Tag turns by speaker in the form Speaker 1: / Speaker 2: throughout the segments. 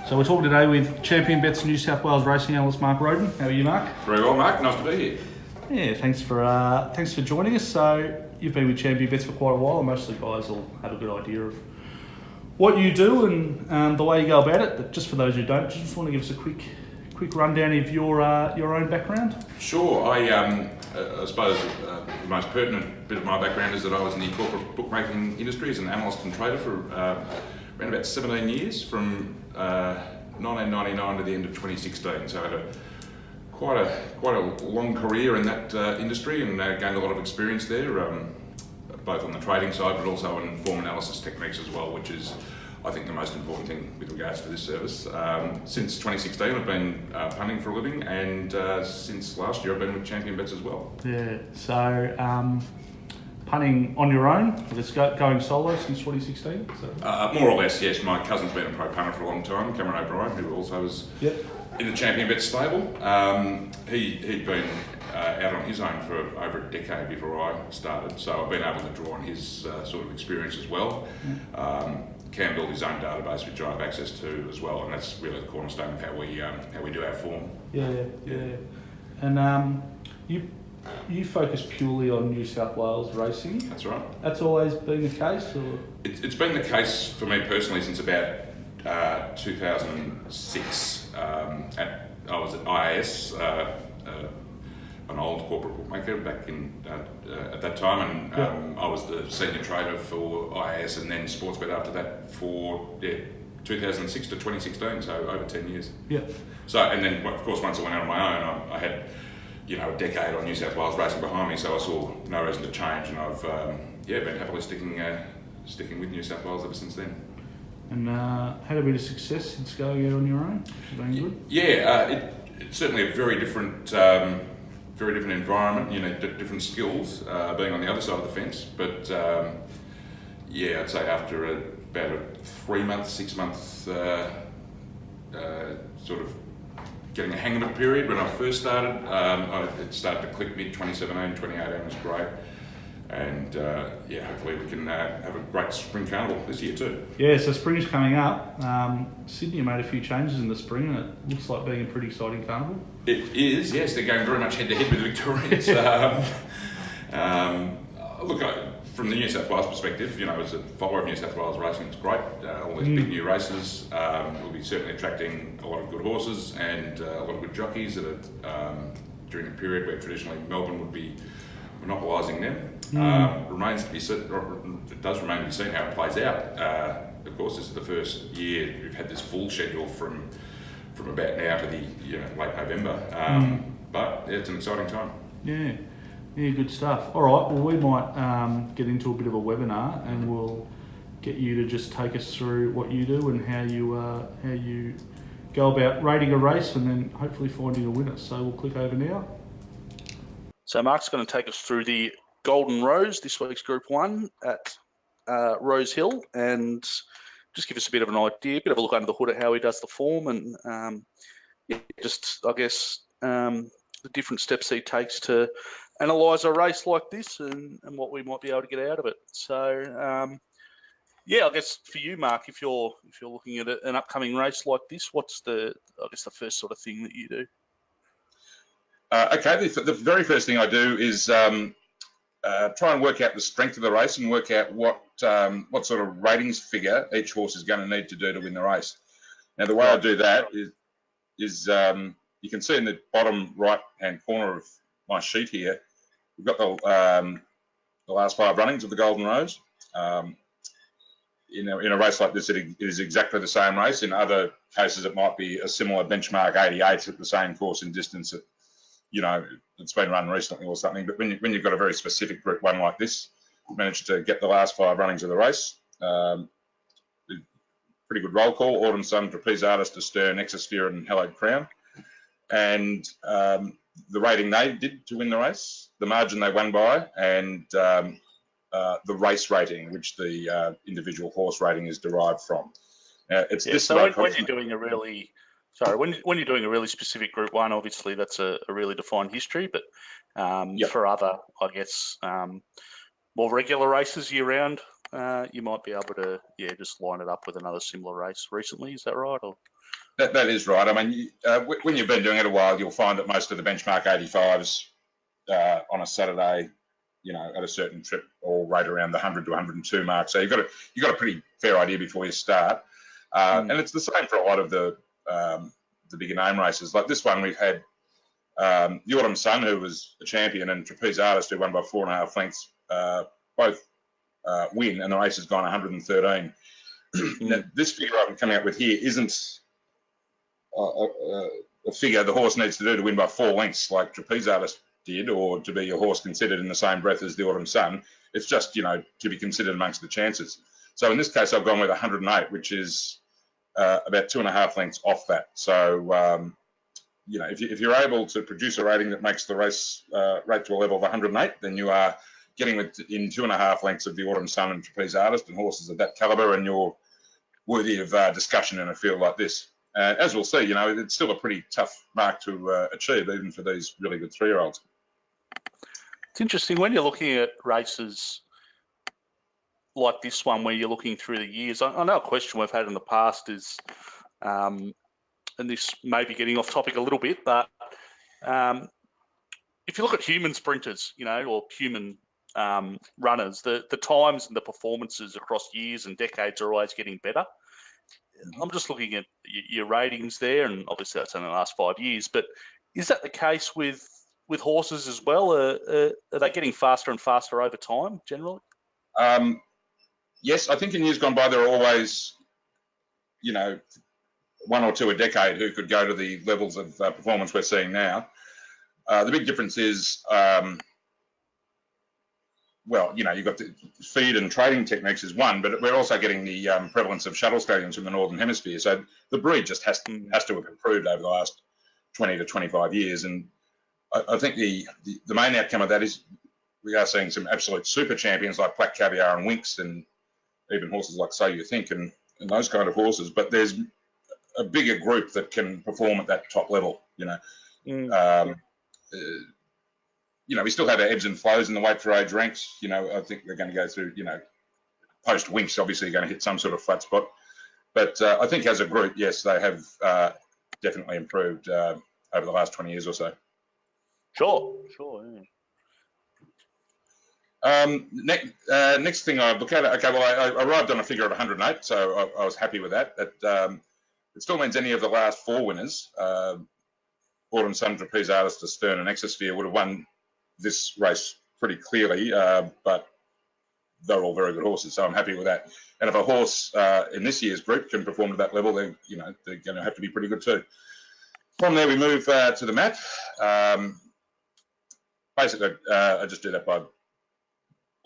Speaker 1: So we're talking today with Champion Bets New South Wales Racing Analyst Mark Rhoden. How are you, Mark?
Speaker 2: Very well, Mark. Nice to be here.
Speaker 1: Yeah, thanks for joining us. So you've been with Champion Bets for quite a while, and most of the guys will have a good idea of what you do and the way you go about it. But just for those who don't, do you just want to give us a quick rundown of your own background?
Speaker 2: Sure. I suppose the most pertinent bit of my background is that I was in the corporate bookmaking industry as an analyst and trader for around about 17 years, from 1999 to the end of 2016. So I had quite a long career in that industry and gained a lot of experience there, both on the trading side but also in form analysis techniques as well, which is, I think, the most important thing with regards to this service. Since 2016 I've been punting for a living, and since last year I've been with Champion Bets as well. Yeah,
Speaker 1: so punting on your own, it's going solo since 2016? So.
Speaker 2: More or less, yes. My cousin's been a pro punter for a long time, Cameron O'Brien, who also was in the Champion Bets stable. He'd been out on his own for over a decade before I started, so I've been able to draw on his sort of experience as well. Cam built his own database, which I have access to as well, and that's really the cornerstone of how we do our form.
Speaker 1: Yeah. And you focus purely on New South Wales racing?
Speaker 2: That's right.
Speaker 1: That's always been the case, or?
Speaker 2: It's been the case for me personally since about 2006. I was at IAS, an old corporate bookmaker back in at that time, and I was the senior trader for IAS and then Sportsbet after that for 2006 to 2016, so over 10 years.
Speaker 1: Yeah.
Speaker 2: So, and then of course once I went out on my own, I had a decade on New South Wales racing behind me, so I saw no reason to change, and I've been happily sticking with New South Wales ever since then. And
Speaker 1: had a bit of success since going out on your own? Good?
Speaker 2: Yeah, it's certainly a very different environment, different skills, being on the other side of the fence. But I'd say after about a 6 month sort of getting a hang of it period when I first started, it started to click mid-2017, 2018 was great. And hopefully we can have a great spring carnival this year too.
Speaker 1: Yeah, so spring's coming up. Sydney made a few changes in the spring, and it looks like being a pretty exciting carnival.
Speaker 2: It is, yes. They're going very much head to head with the Victorians. Look, from the New South Wales perspective, as a follower of New South Wales racing, it's great. All these big new races. We'll be certainly attracting a lot of good horses and a lot of good jockeys that are during a period where traditionally Melbourne would be monopolising them. It does remain to be seen how it plays out. Of course, this is the first year we've had this full schedule from about now to the late November. But it's an exciting time.
Speaker 1: Yeah, good stuff. All right, well, we might get into a bit of a webinar, and we'll get you to just take us through what you do and how you go about rating a race, and then hopefully finding a winner. So we'll click over now.
Speaker 3: So Mark's going to take us through the Golden Rose, this week's Group 1 at Rose Hill, and just give us a bit of an idea, a bit of a look under the hood at how he does the form, and the different steps he takes to analyse a race like this, and what we might be able to get out of it. So I guess for you, Mark, if you're looking at an upcoming race like this, what's the first sort of thing that you do?
Speaker 4: Okay, the very first thing I do is try and work out the strength of the race and work out what sort of ratings figure each horse is going to need to do to win the race. Now, the way I do that is you can see in the bottom right-hand corner of my sheet here, we've got the last 5 runnings of the Golden Rose. In a race like this, it is exactly the same race. In other cases, it might be a similar benchmark 88 at the same course and distance that it's been run recently or something. But when you've got a very specific Group 1 like this, you've managed to get the last 5 runnings of the race. Pretty good roll call: Autumn Sun, Trapeze Artist, Astern, Exosphere, and Hallowed Crown. And the rating they did to win the race, the margin they won by, and the race rating, which the individual horse rating is derived from.
Speaker 3: When you're doing a really when you're doing a really specific Group 1, obviously that's a really defined history, but for other, I guess, more regular races year round, you might be able to, just line it up with another similar race recently. Is that right? Or
Speaker 4: That is right. I mean, when you've been doing it a while, you'll find that most of the benchmark 85s on a Saturday, at a certain trip, all right around the 100 to 102 mark. So you've got a pretty fair idea before you start. And it's the same for a lot of the bigger name races. Like this one, we've had the Autumn Sun, who was a champion, and Trapeze Artist, who won by 4.5 lengths, both win, and the race has gone 113. Now, this figure I'm coming up with here isn't a figure the horse needs to do to win by 4 lengths like Trapeze Artist did, or to be a horse considered in the same breath as the Autumn Sun. It's just, to be considered amongst the chances. So in this case, I've gone with 108, which is about 2.5 lengths off that. So, if you're able to produce a rating that makes the race rate to a level of 108, then you are getting within 2.5 lengths of the Autumn Sun and Trapeze Artist and horses of that calibre, and you're worthy of discussion in a field like this. As we'll see, it's still a pretty tough mark to achieve, even for these really good 3-year-olds.
Speaker 3: it's interesting when you're looking at races like this one, where you're looking through the years. I know a question we've had in the past is, and this may be getting off topic a little bit, but if you look at human sprinters, or human runners, the times and the performances across years and decades are always getting better. I'm just looking at your ratings there, and obviously that's only the last 5 years, but is that the case with horses as well? Are they getting faster and faster over time, generally?
Speaker 4: Yes, I think in years gone by, there are always, 1 or 2 a decade who could go to the levels of performance we're seeing now. The big difference is, you've got the feed and trading techniques is one, but we're also getting the prevalence of shuttle stadiums from the Northern Hemisphere. So the breed just has to have improved over the last 20 to 25 years. And I think the main outcome of that is we are seeing some absolute super champions like Black Caviar and Winx, and even horses like So You Think and those kind of horses. But there's a bigger group that can perform at that top level, we still have our ebbs and flows in the weight for age ranks. I think we're going to go through, post Winx, obviously going to hit some sort of flat spot. But I think as a group, yes, they have definitely improved over the last 20 years or so.
Speaker 3: Sure, yeah.
Speaker 4: Next thing I look at, okay, well, I arrived on a figure of 108, so I was happy with that. It still means any of the last 4 winners, Autumn Sun, Trapeze Artist, Astern, and Exosphere, would have won this race pretty clearly, but they're all very good horses, so I'm happy with that. And if a horse in this year's group can perform to that level, they're going to have to be pretty good too. From there, we move to the map. Basically, I just do that by,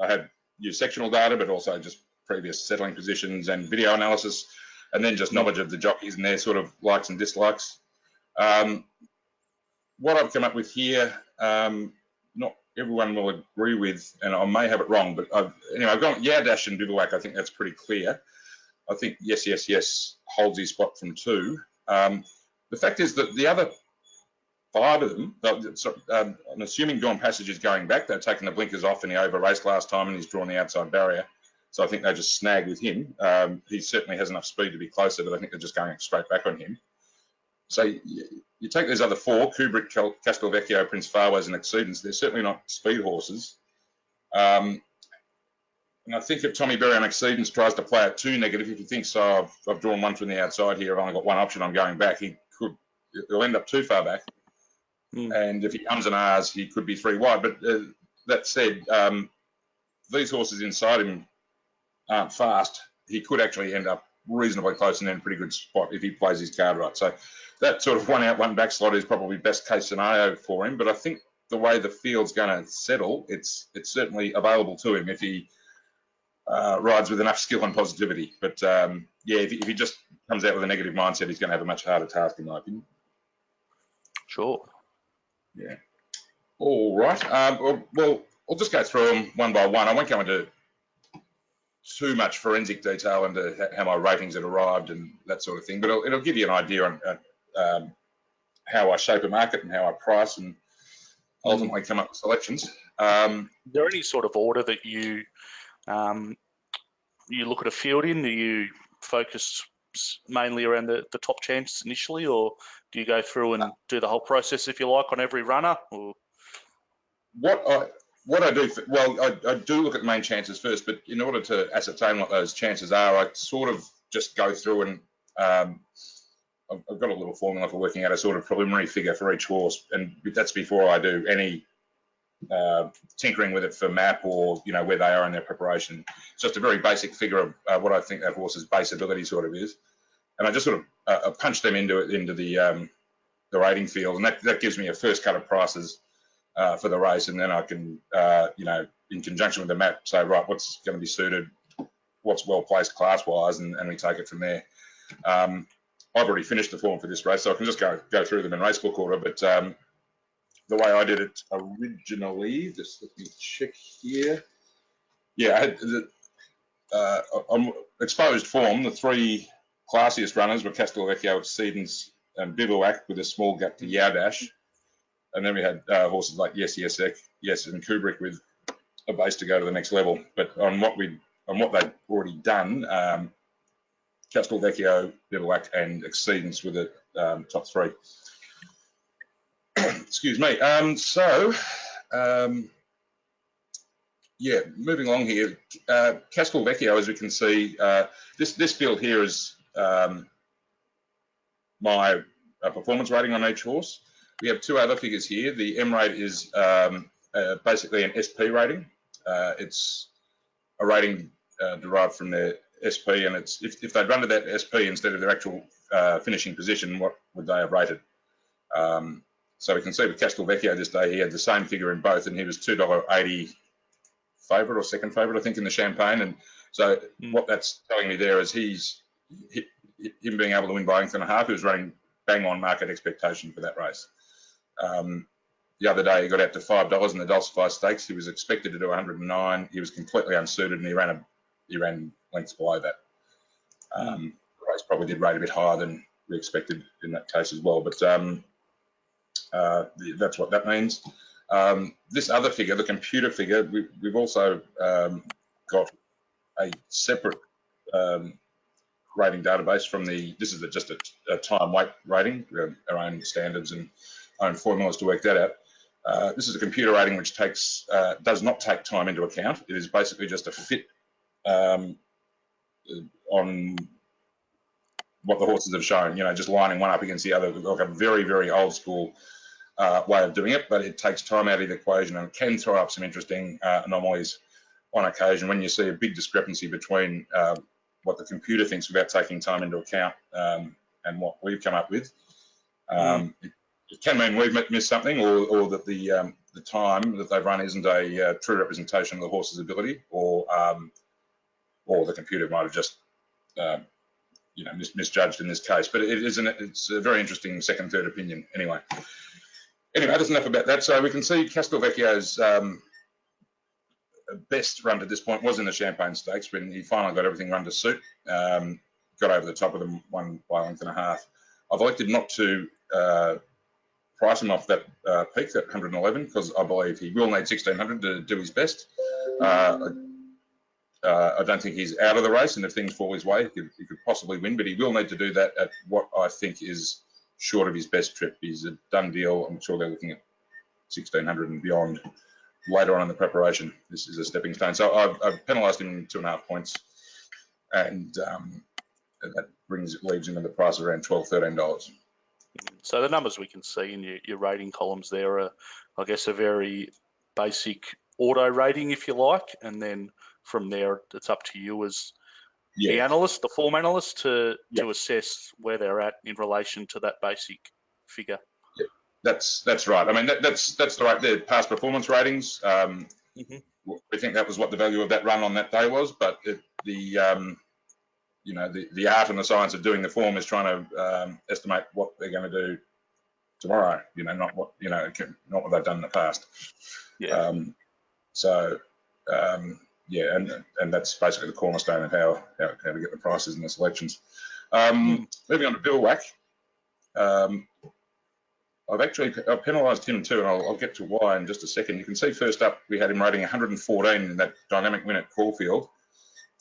Speaker 4: I had used sectional data, but also just previous settling positions and video analysis, and then just knowledge of the jockeys and their sort of likes and dislikes. What I've come up with here, not everyone will agree with, and I may have it wrong, but I've gone Dash and Bivouac. I think that's pretty clear. I think yes holds his spot from 2. The fact is that the other 5 of them, I'm assuming Dawn Passage is going back. They've taken the blinkers off and he over-raced last time and he's drawn the outside barrier. So I think they just snag with him. He certainly has enough speed to be closer, but I think they're just going straight back on him. So you take these other 4, Kubrick, Castelvecchio, Prince Farways and Exceedance, they're certainly not speed horses. And I think if Tommy Berry on Exceedance tries to play it too negative, if he thinks, I've drawn one from the outside here, I've only got one option, I'm going back, he'll end up too far back. And if he comes and ahs, he could be 3 wide. But that said, these horses inside him aren't fast. He could actually end up reasonably close and in a pretty good spot if he plays his card right. So that sort of 1 out, 1 back slot is probably best case scenario for him. But I think the way the field's going to settle, it's certainly available to him if he rides with enough skill and positivity. But if he just comes out with a negative mindset, he's going to have a much harder task, in my opinion.
Speaker 3: Sure.
Speaker 4: Yeah. All right. Well, I'll just go through them one by one. I won't go into too much forensic detail into how my ratings had arrived and that sort of thing, but it'll give you an idea on how I shape a market and how I price and ultimately come up with selections.
Speaker 3: Is there any sort of order that you you look at a field in? Do you focus mainly around the top chances initially, or do you go through and do the whole process, if you like, on every runner? Or
Speaker 4: What I do, I do look at main chances first, but in order to ascertain what those chances are, I sort of just go through and I've got a little formula for working out a sort of preliminary figure for each horse, and that's before I do any tinkering with it for map or where they are in their preparation. It's just a very basic figure of what I think that horse's base ability sort of is, and I just sort of punch them into the rating field, and that gives me a first cut of prices for the race, and then I can in conjunction with the map say, right, what's going to be suited, what's well placed class wise, and we take it from there. I've already finished the form for this race, so I can just go through them in racebook order, but the way I did it originally, just let me check here. Yeah, I had on exposed form, the three classiest runners were Castelvecchio, Exceedance, and Bivouac with a small gap to Yaudash. And then we had horses like Yes, and Kubrick with a base to go to the next level. But on what they'd already done, Castelvecchio, Bivouac, and Exceedance were the top three. Excuse me. Yeah, moving along here. Castelvecchio, as we can see, this field here is my performance rating on each horse. We have two other figures here. The M rate is basically an SP rating. It's a rating derived from their SP, and it's if they'd run to that SP instead of their actual finishing position, what would they have rated? So we can see with Castelvecchio this day, he had the same figure in both, and he was $2.80 favourite or second favourite, I think, in the Champagne. And so what that's telling me there is him being able to win by length and a half. He was running bang on market expectation for that race. The other day he got out to $5 in the Dulcify Stakes. He was expected to do 109. He was completely unsuited, and he ran lengths below that. The race probably did rate a bit higher than we expected in that case as well. But that's what that means. This other figure, the computer figure, we've also got a separate rating database from this is just a time weight rating. We have our own standards and own formulas to work that out. This is a computer rating which does not take time into account. It is basically just a fit on what the horses have shown, just lining one up against the other, like a very, very old school way of doing it, but it takes time out of the equation and can throw up some interesting anomalies on occasion when you see a big discrepancy between what the computer thinks without taking time into account and what we've come up with. It can mean we've missed something, or that the time that they've run isn't a true representation of the horse's ability, or the computer might have just misjudged in this case. But it's a very interesting second, third opinion anyway. Anyway, that's enough about that. So we can see Castelvecchio's best run to this point was in the Champagne Stakes when he finally got everything run to suit, got over the top of them, won by a length and a half. I've elected not to price him off that peak, that 111, because I believe he will need 1600 to do his best. I don't think he's out of the race, and if things fall his way, he could possibly win, but he will need to do that at what I think is short of his best trip. He's a done deal. I'm sure they're looking at 1600 and beyond later on in the preparation. This is a stepping stone. So I've penalised him 2.5 points, and that leaves him at the price of around $12, $13.
Speaker 3: So the numbers we can see in your rating columns there are, I guess, a very basic auto rating, if you like, and then from there it's up to you as the analyst, the form analyst, to assess where they're at in relation to that basic figure.
Speaker 4: Yeah, that's right. I mean, that's the right. They're past performance ratings. We think that was what the value of that run on that day was, but the art and the science of doing the form is trying to estimate what they're going to do tomorrow. Not what they've done in the past.
Speaker 3: Yeah.
Speaker 4: And that's basically the cornerstone of how to get the prices and the selections. Moving on to Bivouac. I've penalised him too, and I'll get to why in just a second. You can see first up we had him rating 114 in that dynamic win at Caulfield.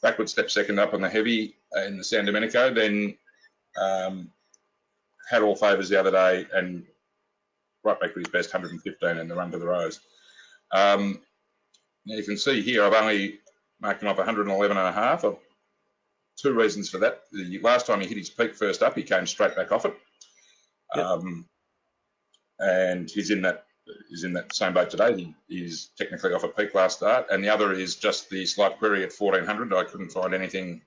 Speaker 4: backward step second up on the heavy in the San Domenico, then had all favours the other day and right back to his best 115 in the run to the Rose. Now you can see here I've only marked him off 111.5. Two reasons for that. The last time he hit his peak first up, he came straight back off it. Yep. And he's in that same boat today. He's technically off a peak last start. And the other is just the slight query at 1400. I couldn't find anything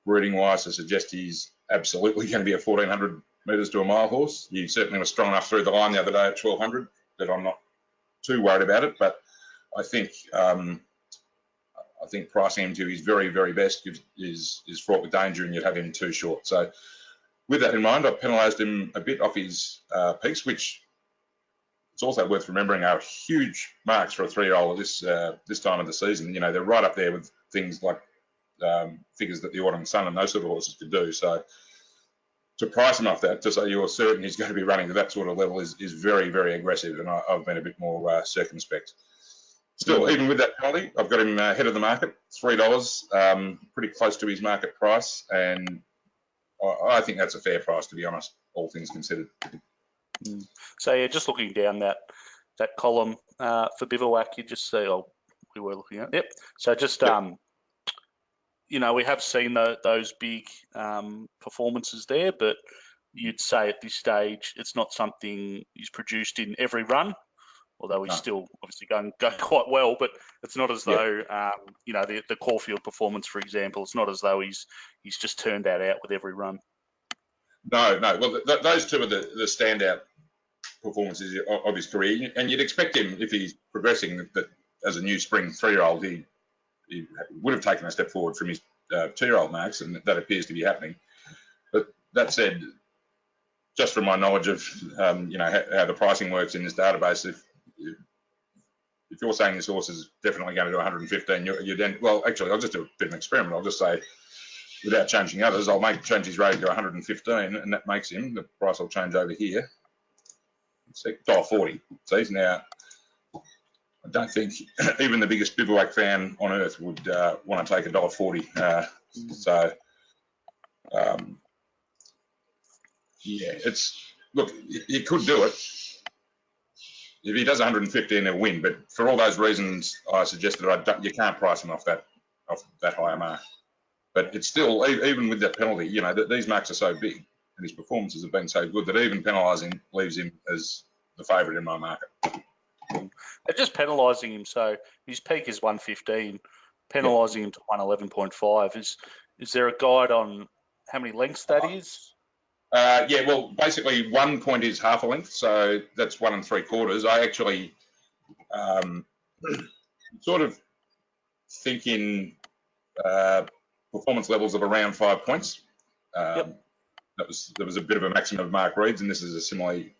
Speaker 4: breeding wise to suggest he's absolutely going to be a 1400 metres to a mile horse. He certainly was strong enough through the line the other day at 1200 that I'm not too worried about it. But I think pricing him to his very, very best is fraught with danger, and you'd have him too short. So with that in mind, I've penalised him a bit off his peaks, which it's also worth remembering are huge marks for a 3-year-old at this time of the season. You know, they're right up there with things like figures that the Autumn Sun and those sort of horses could do. So to price him off that, to say you're certain he's going to be running to that sort of level is very, very aggressive, and I've been a bit more circumspect. Still, even with that penalty, I've got him ahead of the market, $3, pretty close to his market price, and I think that's a fair price, to be honest, all things considered.
Speaker 3: So yeah, just looking down that column for Bivouac, you just see, we were looking at, yep. So just,
Speaker 4: yep.
Speaker 3: You know, we have seen those big performances there, but you'd say at this stage, it's not something he's produced in every run, although he's still obviously going quite well, but it's not as though, you know, the Caulfield performance, for example, it's not as though he's just turned that out with every run. No.
Speaker 4: Well, those two are the standout performances of his career, and you'd expect him, if he's progressing, that as a new spring 3-year-old, he would have taken a step forward from his 2-year-old marks, and that appears to be happening. But that said, just from my knowledge of you know, how the pricing works in this database, if you're saying this horse is definitely going to do 115, you then, well, actually, I'll just do a bit of an experiment. I'll just say, without changing others, I'll change his rating to 115, and that makes him, the price will change over here, $1.40. So now, I don't think even the biggest Bivouac fan on earth would want to take $1.40. So, yeah, look, he could do it. If he does 115, he'll win. But for all those reasons I suggested, you can't price him off that higher mark. But it's still, even with that penalty, you know, these marks are so big and his performances have been so good that even penalising leaves him as the favourite in my market.
Speaker 3: They're just penalising him, so his peak is 115, penalising him to 111.5. Is there a guide on how many lengths that is?
Speaker 4: Yeah, well, basically 1 point is half a length, so that's 1 3/4. I actually sort of think in performance levels of around 5 points. That was a bit of a maximum of Mark Reed's, and this is a similarly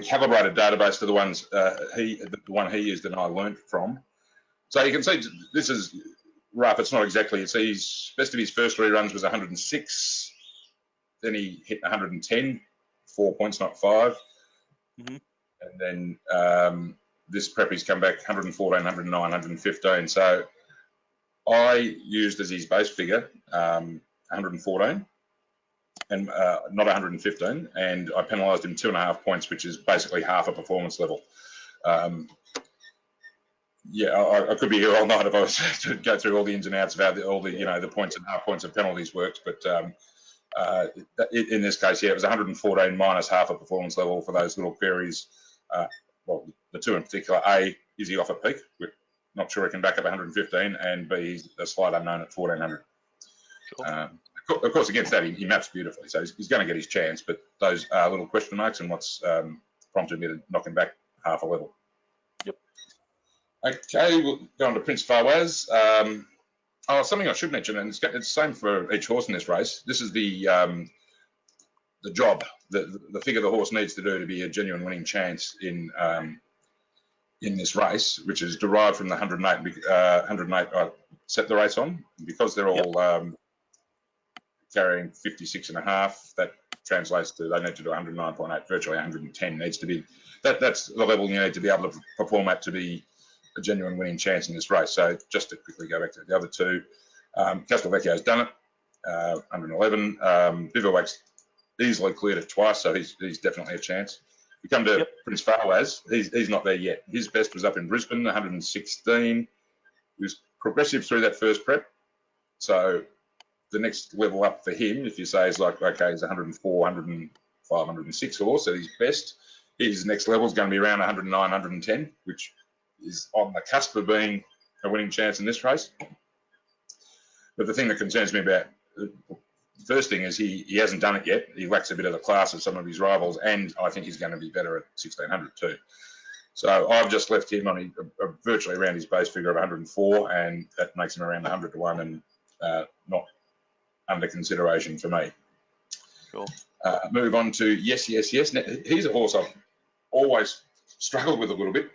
Speaker 4: calibrated database to the one he used and I learnt from. So you can see this is rough. It's not exactly. So his best of his first 3 runs was 106. Then he hit 110, 4 points, not 5.
Speaker 3: Mm-hmm. And
Speaker 4: then this prep he's come back 114, 109, 115. So I used as his base figure 114 and not 115, and I penalised him 2.5 points, which is basically half a performance level. Yeah, I could be here all night if I was to go through all the ins and outs of how all the you know, the points and half points of penalties worked, but in this case, yeah, it was 114 minus half a performance level for those little queries. Well, the two in particular: A, is he off a peak? We're not sure he can back up 115, and B, he's a slight unknown at 1400. Sure. Of course, against that, he maps beautifully, so he's going to get his chance. But those are little question marks, and what's prompted me to knock him back half a level.
Speaker 3: Yep.
Speaker 4: Okay, we'll go on to Prince Fawaz. Something I should mention, and it's the same for each horse in this race. This is the job, the figure the horse needs to do to be a genuine winning chance in this race, which is derived from the 108 I set the race on. Because they're all carrying 56.5, that translates to they need to do 109.8, virtually 110 needs to be. That's the level you need to be able to perform at to be a genuine winning chance in this race. So just to quickly go back to the other two, Castelvecchio's done it, 111. Bivouac's easily cleared it twice, so he's definitely a chance. We come to Prince Farlaz, he's not there yet. His best was up in Brisbane, 116. He was progressive through that first prep. So the next level up for him, if you say, is like, okay, he's 104, 105, 106 horse at his best. His next level is going to be around 109, 110, which is on the cusp of being a winning chance in this race. But the thing that concerns me about the first thing is he hasn't done it yet. He lacks a bit of the class of some of his rivals, and I think he's going to be better at 1600 too. So I've just left him on virtually around his base figure of 104, and that makes him around 100 to 1 and not under consideration for me.
Speaker 3: Cool.
Speaker 4: Move on to Yes. Now, he's a horse I've always struggled with a little bit.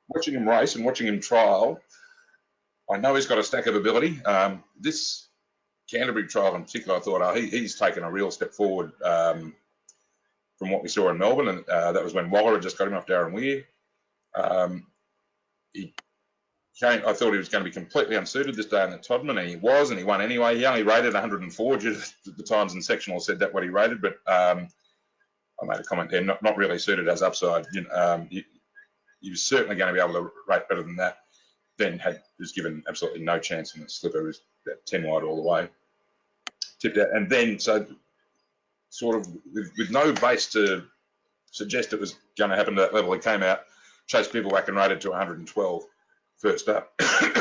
Speaker 4: Watching him race and watching him trial, I know he's got a stack of ability. This Canterbury trial in particular, I thought, he's taken a real step forward from what we saw in Melbourne, and that was when Waller had just got him off Darren Weir. I thought he was going to be completely unsuited this day in the Todman, and he was, and he won anyway. He only rated 104 due to the Times and Sectional said that what he rated, but I made a comment there, not really suited as upside. He was certainly going to be able to rate better than that. Then was given absolutely no chance in the slipper. It was about 10 wide all the way. Tipped out. And then, so sort of with no base to suggest it was going to happen to that level, he came out, chased Bivouac and rated to 112 first up. So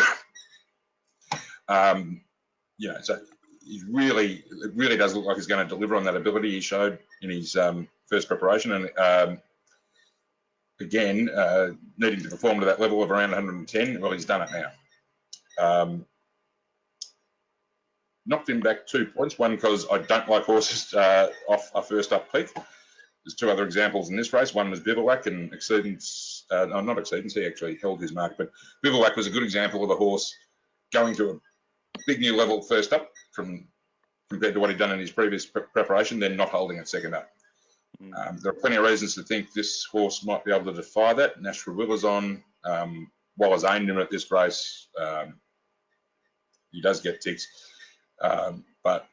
Speaker 4: it really does look like he's going to deliver on that ability he showed in his first preparation. And again, needing to perform to that level of around 110, well, he's done it now. Knocked him back 2 points, one because I don't like horses off a first up peak. There's two other examples in this race. One was Bivouac and Exceedance, not Exceedance, he actually held his mark, but Bivouac was a good example of a horse going to a big new level first up compared to what he'd done in his previous preparation, then not holding it second up. There are plenty of reasons to think this horse might be able to defy that. Nash Willa's on. Waller's aimed him at this race. He does get ticks. But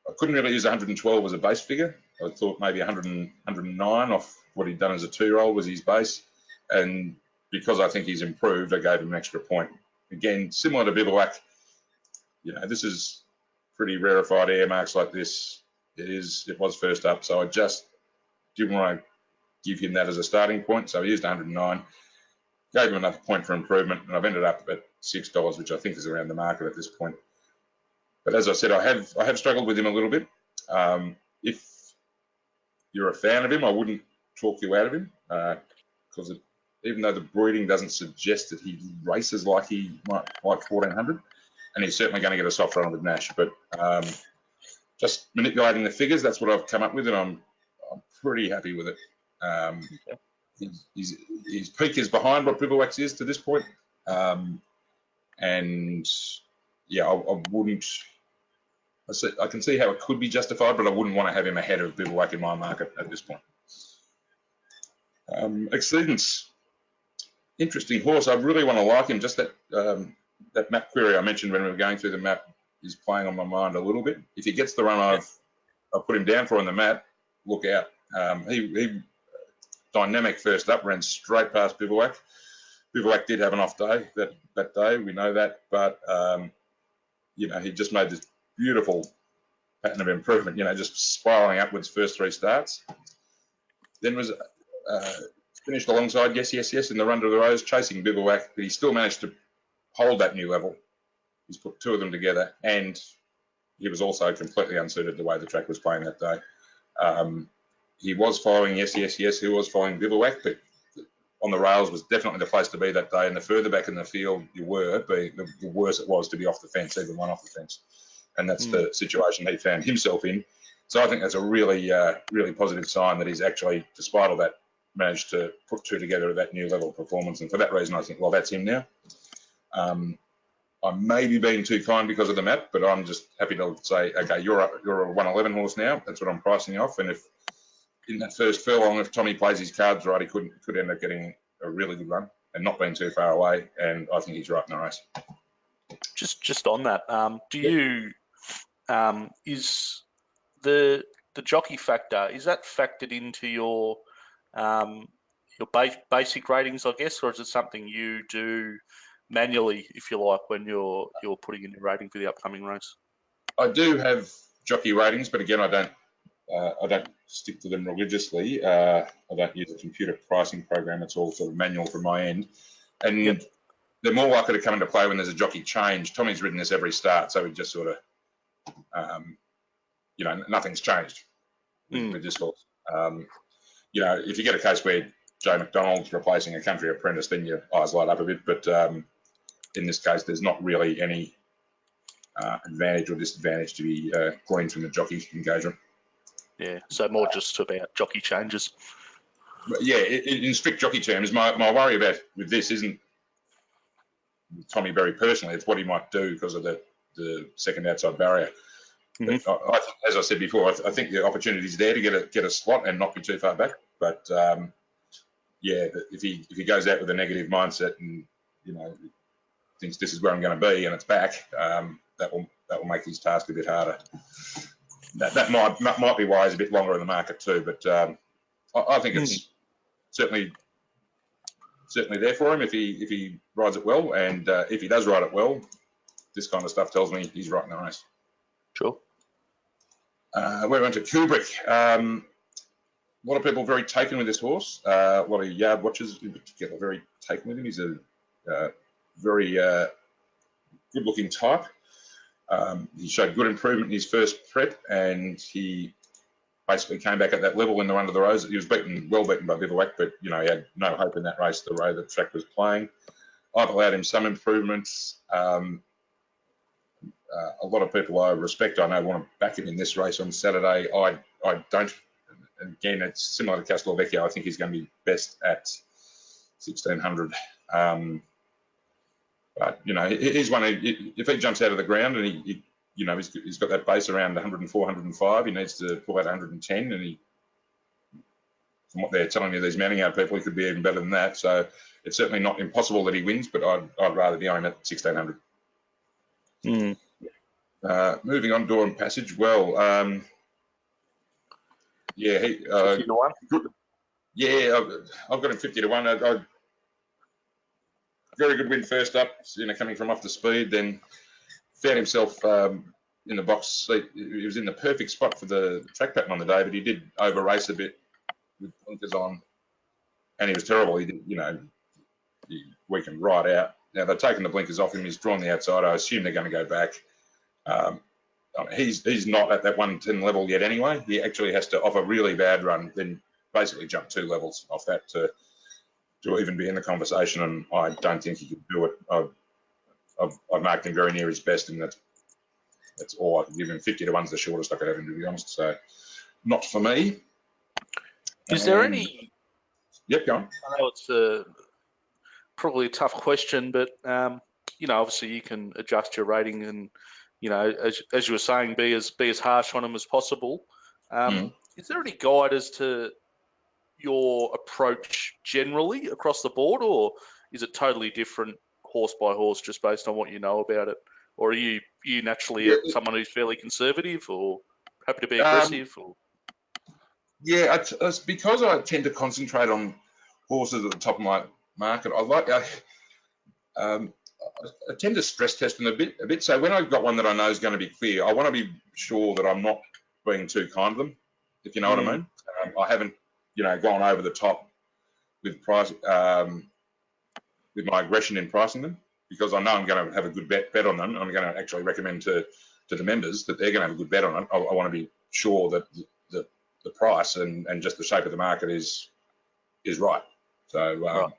Speaker 4: I couldn't really use 112 as a base figure. I thought maybe 109 off what he'd done as a 2-year-old was his base. And because I think he's improved, I gave him an extra point. Again, similar to Bivouac, this is pretty rarefied air marks like this. It was first up, so I just didn't want to give him that as a starting point. So he used 109, gave him another point for improvement, and I've ended up at $6, which I think is around the market at this point. But as I said, I have struggled with him a little bit. If you're a fan of him, I wouldn't talk you out of him because even though the breeding doesn't suggest that he races like he might like 1400, and he's certainly going to get a soft run with Nash, but just manipulating the figures, that's what I've come up with, and I'm pretty happy with it. His peak is behind what Bivouac's is to this point, and yeah, I wouldn't. I can see how it could be justified, but I wouldn't want to have him ahead of Bivouac in my market at this point. Exceedance, interesting horse. I really want to like him. Just that map query I mentioned when we were going through the map is playing on my mind a little bit. If he gets the run I've put him down for on the map, look out. He dynamic first up, ran straight past Bivouac. Bivouac did have an off day that day, we know that, but he just made this beautiful pattern of improvement, just spiraling upwards first 3 starts. Then was finished alongside Yes in the run to the Rose, chasing Bivouac, but he still managed to hold that new level. He's put 2 of them together, and he was also completely unsuited the way the track was playing that day. He was following Yes, he was following Bivouac, but on the rails was definitely the place to be that day, and the further back in the field you were, the worse it was to be off the fence, even one off the fence. And that's the situation he found himself in. So I think that's a really, really positive sign that he's actually, despite all that, managed to put 2 together at that new level of performance. And for that reason, I think, well, that's him now. I may be being too kind because of the map, but I'm just happy to say, okay, you're a 111 horse now. That's what I'm pricing off. And if in that first furlong, if Tommy plays his cards right, he could end up getting a really good run and not being too far away. And I think he's right in the race.
Speaker 3: Just on that, do you is the jockey factor, is that factored into your basic ratings, I guess, or is it something you do manually, if you like, when you're putting in your rating for the upcoming race?
Speaker 4: I do have jockey ratings, but again, I don't stick to them religiously. I don't use a computer pricing program. It's all sort of manual from my end. And they're more likely to come into play when there's a jockey change. Tommy's ridden this every start, so we just sort of, nothing's changed with this horse. If you get a case where Joe McDonald's replacing a country apprentice, then your eyes light up a bit. But in this case, there's not really any advantage or disadvantage to be gleaned from the jockey engagement.
Speaker 3: Yeah, so more just about jockey changes.
Speaker 4: But yeah, in strict jockey terms, my worry about with this isn't Tommy very personally. It's what he might do because of the second outside barrier.
Speaker 3: Mm-hmm.
Speaker 4: But as I said before, I think the opportunity is there to get a slot and not be too far back. But if he goes out with a negative mindset and thinks this is where I'm going to be and it's back, that will make his task a bit harder. That might be why he's a bit longer in the market too. But I think it's certainly there for him if he rides it well, and if he does ride it well, this kind of stuff tells me he's right in the race.
Speaker 3: Sure.
Speaker 4: We went to Kubrick. A lot of people very taken with this horse. A lot of yard watchers in particular very taken with him. He's a very good-looking type. He showed good improvement in his first prep, and he basically came back at that level in the Run to the Rose. He was well beaten by Bivouac, but he had no hope in that race the way the track was playing. I've allowed him some improvements. A lot of people I respect, I know, want to back him in this race on Saturday. I don't. Again, it's similar to Castelvecchio. I think he's going to be best at 1600. But he's one. If he jumps out of the ground and he's got that base around 104, 105, he needs to pull out 110, and from what they're telling you, these mounting yard people, he could be even better than that. So it's certainly not impossible that he wins, but I'd rather be on him at 1600. Moving on, Dawn Passage. Well, he 50 to 1. Yeah, I've got him 50 to 1. Very good win first up, coming from off the speed, then found himself in the box seat. He was in the perfect spot for the track pattern on the day, but he did over race a bit with blinkers on, and he was terrible. He did, he weakened right out. Now they've taken the blinkers off him. He's drawn the outside. I assume they're going to go back. He's not at that 110 level yet anyway. He actually has to off a really bad run, then basically jump 2 levels off that to even be in the conversation, and I don't think he could do it. I've marked him very near his best, and that's all I can give him. 50 to 1's the shortest I could have him, to be honest. So not for me.
Speaker 3: Is there any?
Speaker 4: Yep, go on.
Speaker 3: I know it's probably a tough question, but obviously you can adjust your rating, and as you were saying, be as harsh on him as possible. Is there any guide as to your approach generally across the board, or is it totally different horse by horse just based on what you know about it? Or are you naturally someone who's fairly conservative or happy to be aggressive?
Speaker 4: It's because I tend to concentrate on horses at the top of my market. I tend to stress test them a bit. So when I've got one that I know is going to be clear, I want to be sure that I'm not being too kind to them, if you know what I mean. I haven't gone over the top with price with my aggression in pricing them, because I know I'm going to have a good bet on them. I'm going to actually recommend to the members that they're going to have a good bet on it. I want to be sure that the price and just the shape of the market is right. So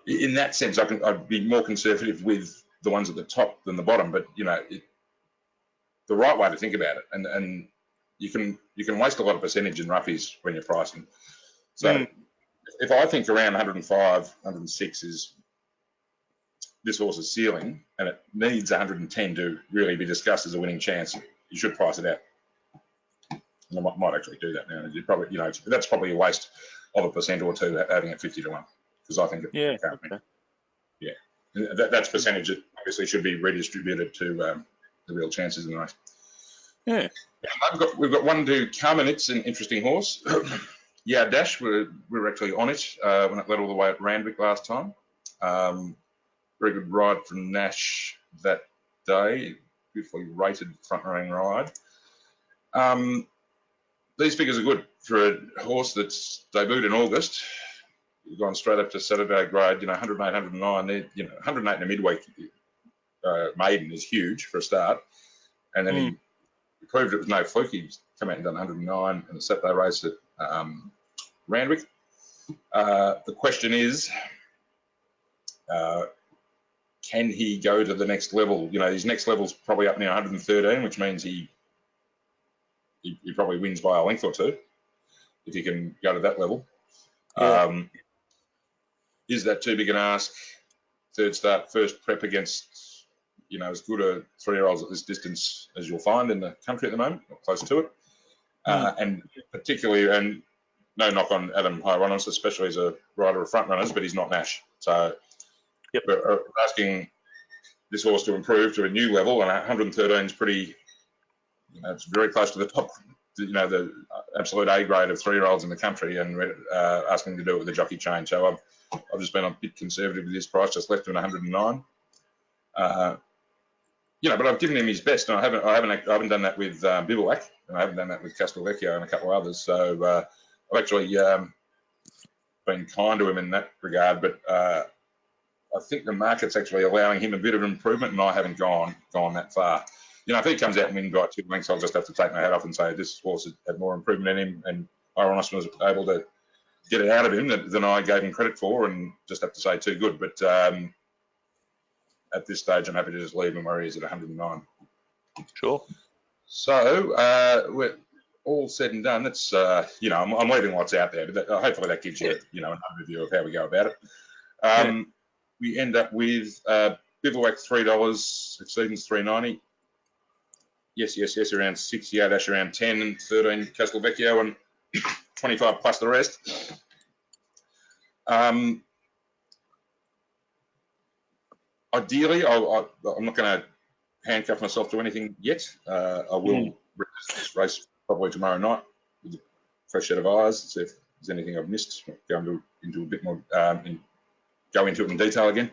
Speaker 4: in that sense, I'd be more conservative with the ones at the top than the bottom. But the right way to think about it, and you can waste a lot of percentage in roughies when you're pricing. So if I think around 105, 106 is this horse's ceiling, and it needs 110 to really be discussed as a winning chance, you should price it out. I might actually do that now. You probably, that's probably a waste of 1% or 2 having it 50 to 1, because I think it can't win.
Speaker 3: Okay.
Speaker 4: Yeah, that's percentage that obviously should be redistributed to the real chances in the race.
Speaker 3: Yeah.
Speaker 4: We've got one to come, and it's an interesting horse. Yeah, Dash, we were actually on it when it led all the way at Randwick last time. Very good ride from Nash that day. Beautifully rated front running ride. These figures are good for a horse that's debuted in August. We've gone straight up to Saturday grade, 108, 109. 108 in a midweek maiden is huge for a start. And then he proved it was no fluke. He's come out and done 109 in the Saturday race at Randwick. The question is, can he go to the next level? His next level's probably up near 113, which means he probably wins by a length or two if he can go to that level.
Speaker 3: Yeah.
Speaker 4: Is that too big an ask? Third start, first prep against, as good a 3-year-olds at this distance as you'll find in the country at the moment, or close to it. And particularly, and no knock on Adam Hieronymus, especially as a rider of front runners, but he's not Nash. So we're asking this horse to improve to a new level, and 113 is pretty, it's very close to the top, the absolute A grade of 3-year-olds in the country, and we're asking to do it with a jockey change. So I've just been a bit conservative with this price, just left him at 109. But I've given him his best, and I haven't done that with Bivouac, and I haven't done that with Castelvecchio and a couple of others. So I've actually been kind to him in that regard, but I think the market's actually allowing him a bit of improvement, and I haven't gone that far. If he comes out and wins by 2 lengths, I'll just have to take my hat off and say this horse had more improvement in him, and Hieronymus was able to get it out of him than I gave him credit for, and just have to say too good. But at this stage, I'm happy to just leave him where he is at 109.
Speaker 3: Sure.
Speaker 4: So we're all said and done. That's I'm leaving what's out there, but hopefully that gives you an overview of how we go about it. We end up with Bivouac $3, Exceedance $3.90. Yes, around 6, Dash around 10, and 13 Castelvecchio, and 25 plus the rest. Ideally, I'm not going to handcuff myself to anything yet. I will race probably tomorrow night with a fresh set of eyes, see if there's anything I've missed. Go into a bit more, go into it in detail again.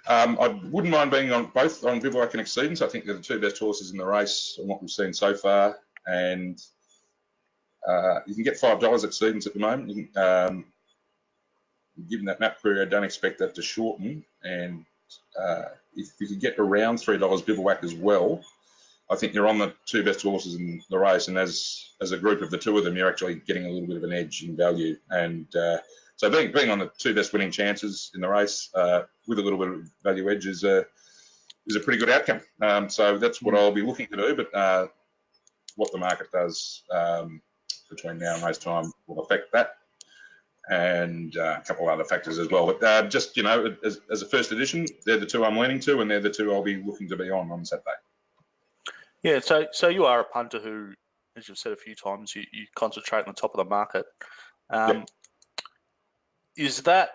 Speaker 4: I wouldn't mind being on both on Bivouac and Exceedance. I think they're the 2 best horses in the race on what we've seen so far. And you can get $5 Exceedance at the moment. You can, given that map period, don't expect that to shorten. And if you can get around $3 Bivouac as well, I think you're on the 2 best horses in the race. And as a group of the 2 of them, you're actually getting a little bit of an edge in value. And so being on the 2 best winning chances in the race with a little bit of value edge is a pretty good outcome. So that's what I'll be looking to do. But what the market does between now and race time will affect that, and a couple of other factors as well. But just as a first edition, they're the 2 I'm leaning to, and they're the 2 I'll be looking to be on Saturday.
Speaker 3: Yeah. So you are a punter who, as you've said a few times, you concentrate on the top of the market.
Speaker 4: Yep.
Speaker 3: Is that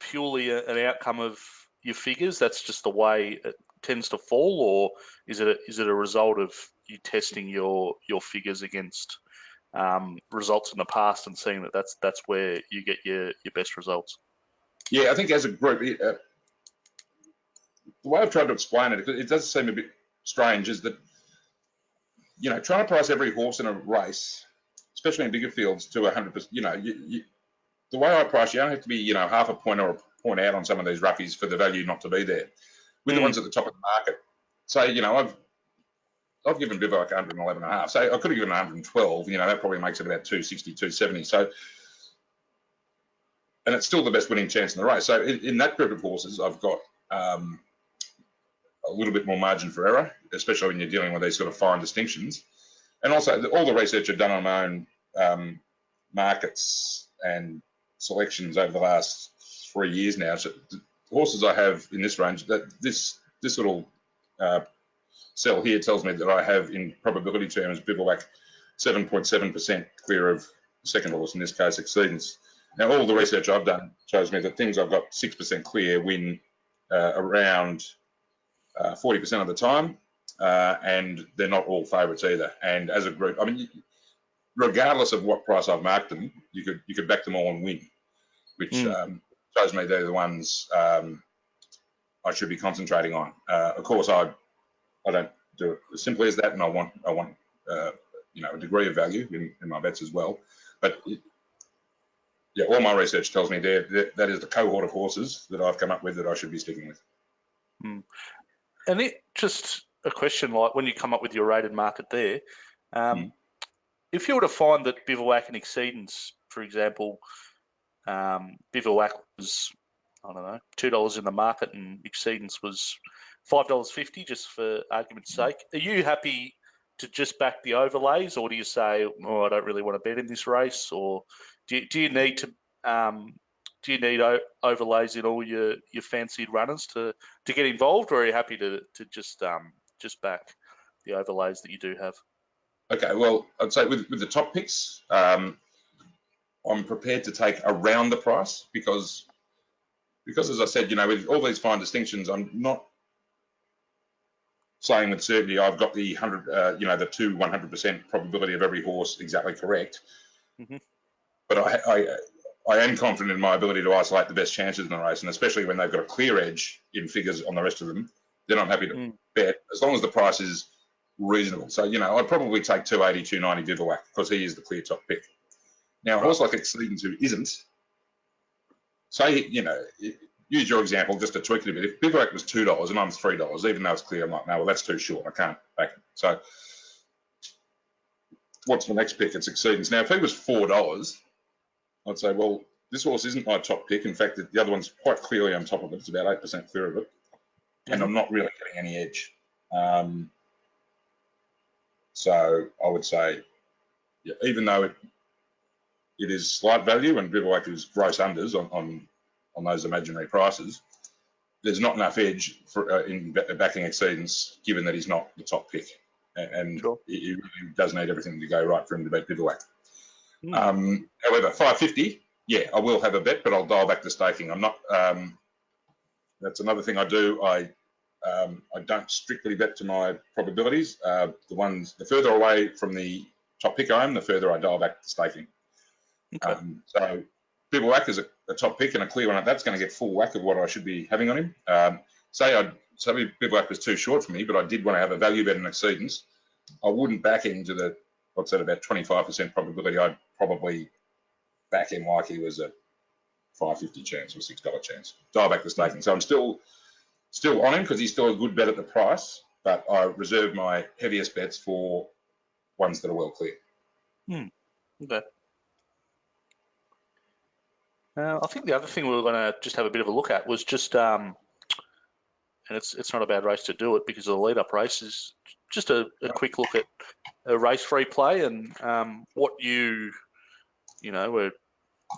Speaker 3: purely an outcome of your figures? That's just the way it tends to fall, or is it a result of you testing your figures against results in the past and seeing that's where you get your best results?
Speaker 4: Yeah, I think as a group, the way I've tried to explain it, it does seem a bit strange, is that trying to price every horse in a race, especially in bigger fields, to 100%. The way I price, you only have to be, half a point or a point out on some of these roughies for the value not to be there. With the ones at the top of the market, so I've given Bivouac 111.5. So I could have given 112. That probably makes it about 260, 270. So, and it's still the best winning chance in the race. So in that group of horses, I've got a little bit more margin for error, especially when you're dealing with these sort of fine distinctions. And also, all the research I've done on my own markets and selections over the last 3 years now. So the horses I have in this range, that this little cell here tells me that I have, in probability terms, Bivouac 7.7% clear of the second horse, in this case, Exceedance. Now, all the research I've done shows me that things I've got 6% clear win around 40% of the time, and they're not all favourites either. And as a group, I mean, regardless of what price I've marked them, you could back them all and win, which shows me they're the ones I should be concentrating on. Of course, I don't do it as simply as that, and I want a degree of value in my bets as well. But yeah, all my research tells me that is the cohort of horses that I've come up with that I should be sticking with.
Speaker 3: And it just a question, like when you come up with your rated market there, if you were to find that Bivouac and Exceedance, for example, Bivouac was, I don't know, $2 in the market and Exceedance was $5.50, just for argument's sake, are you happy to just back the overlays, or do you say, oh, I don't really want to bet in this race, or do you need to overlays in all your fancied runners to get involved, or are you happy to just back the overlays that you do have?
Speaker 4: Okay, well, I'd say with the top picks, I'm prepared to take around the price because as I said, with all these fine distinctions, I'm not saying with certainty I've got the 100% probability of every horse exactly correct. But I am confident in my ability to isolate the best chances in the race, and especially when they've got a clear edge in figures on the rest of them, then I'm happy to bet, as long as the price is reasonable. So, I'd probably take 280, 290 Bivouac because he is the clear top pick. Now, a horse like Exceedance who isn't, say, use your example just to tweak it a bit. If Bivouac was $2 and I'm $3, even though it's clear, I'm like, no, well, that's too short. I can't back it. So what's the next pick? It's Exceedance. Now, if he was $4, I'd say, well, this horse isn't my top pick. In fact, the other one's quite clearly on top of it. It's about 8% clear of it. And I'm not really getting any edge. So I would say, yeah, even though it is slight value and Bivouac is gross unders on those imaginary prices, there's not enough edge in backing Exceedance, given that he's not the top pick. And he really does need everything to go right for him to beat Bivouac. However, 550, yeah, I will have a bet, but I'll dial back the staking. I'm not. That's another thing I do. I don't strictly bet to my probabilities. The further away from the top pick I am, the further I dial back the staking. Okay. So Bivouac is a top pick and a clear one. That's going to get full whack of what I should be having on him. Say Bivouac was too short for me, but I did want to have a value bet in Exceedance. I wouldn't back into what's that, about 25% probability. I'd probably back him like he was a $5.50 chance or $6 chance. Dial back the staking. So I'm still on him because he's still a good bet at the price, but I reserve my heaviest bets for ones that are well clear.
Speaker 3: Okay. I think the other thing we were going to just have a bit of a look at was just, and it's not a bad race to do it because of the lead-up race, is just a quick look at a race-free play and what we're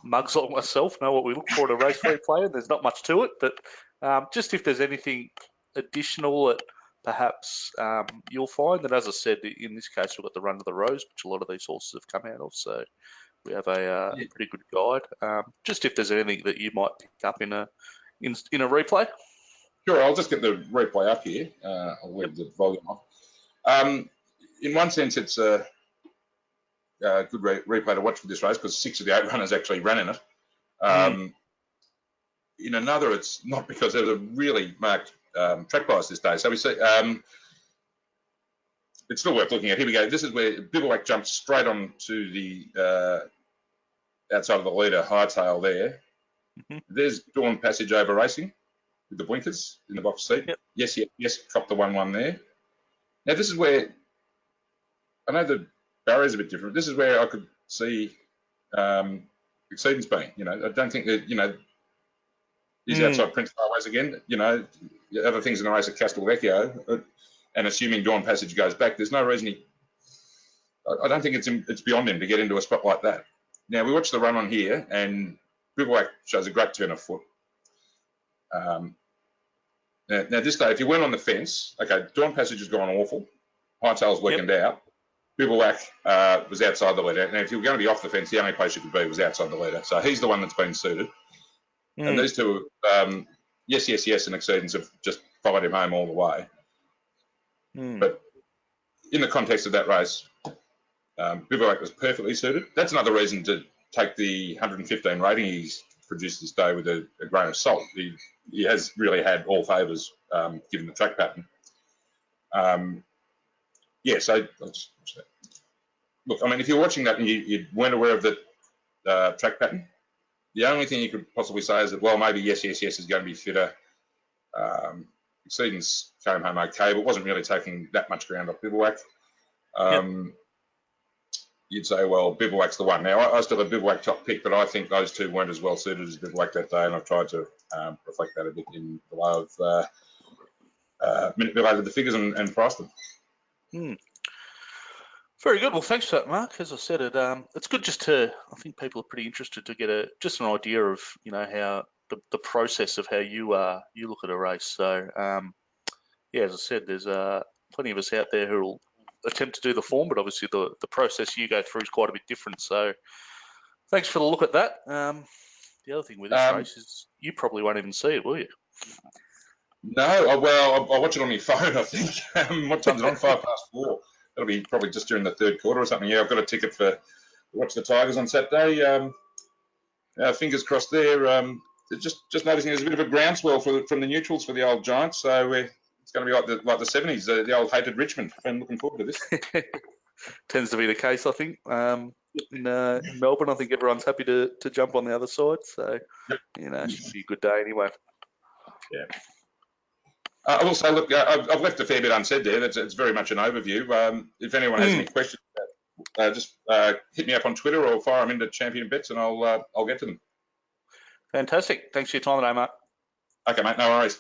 Speaker 3: mugs like myself know what we look for in a race-free play, and there's not much to it, but just if there's anything additional that perhaps you'll find. And as I said, in this case, we've got the Run to the Rose, which a lot of these horses have come out of, so we have a pretty good guide. Just if there's anything that you might pick up in a replay.
Speaker 4: Sure, I'll just get the replay up here. I'll leave the volume off. In one sense, it's a good replay to watch for this race because 6 of the 8 runners actually ran in it. In another, it's not because there was a really marked track price this day. So we see it's still worth looking at. Here we go. This is where Bivouac jumps straight on to the outside of the leader, Hightail there. There's Dawn Passage over racing with the blinkers in the box seat. Yep. Yes, cop the 1-1 there. Now, this is where, I know the barrier's a bit different. This is where I could see Exceedance being. I don't think that, he's outside Prince Highways again. Other things in the race at Castelvecchio, and assuming Dawn Passage goes back, there's no reason I don't think it's beyond him to get into a spot like that. Now, we watch the run on here, and Bivouac shows a great turn of foot. Now, this day, if you weren't on the fence, okay, Dawn Passage has gone awful. Hightail's weakened out. Bivouac was outside the leader. Now, if you were going to be off the fence, the only place you could be was outside the leader. So he's the one that's been suited. And these two, yes, and Exceedance have just followed him home all the way. But in the context of that race, Bivouac was perfectly suited. That's another reason to take the 115 rating he's produced this day with a grain of salt. He has really had all favours given the track pattern. So look, I mean, if you're watching that and you weren't aware of the track pattern, the only thing you could possibly say is that, well, maybe yes is going to be fitter. Exceedance came home okay, but wasn't really taking that much ground off Bivouac. You'd say, well, Bivouac's the one. Now, I still have Bivouac top pick, but I think those two weren't as well suited as Bivouac that day, and I've tried to reflect that a bit in the way of manipulated the figures and priced them.
Speaker 3: Very good. Well, thanks for that, Mark. As I said, it's good just to. I think people are pretty interested to get just an idea of how the process of how you look at a race. So as I said, there's plenty of us out there who will attempt to do the form, but obviously the process you go through is quite a bit different. So thanks for the look at that. The other thing with this race is you probably won't even see it, will you?
Speaker 4: No, well, I'll watch it on my phone, I think. What time's it on? 4:05. That'll be probably just during the third quarter or something. Yeah, I've got a ticket to watch the Tigers on Saturday. Fingers crossed there. Just noticing there's a bit of a groundswell from the neutrals for the old Giants. So it's going to be like the 70s, the old hated Richmond. I'm looking forward to this.
Speaker 3: Tends to be the case, I think. In Melbourne, I think everyone's happy to jump on the other side. So, it should be a good day anyway.
Speaker 4: Yeah. I will say, look, I've left a fair bit unsaid there. It's very much an overview. If anyone has any questions, just hit me up on Twitter or fire them into Champion Bets, and I'll get to them.
Speaker 3: Fantastic. Thanks for your time today, Mark.
Speaker 4: Okay, mate. No worries.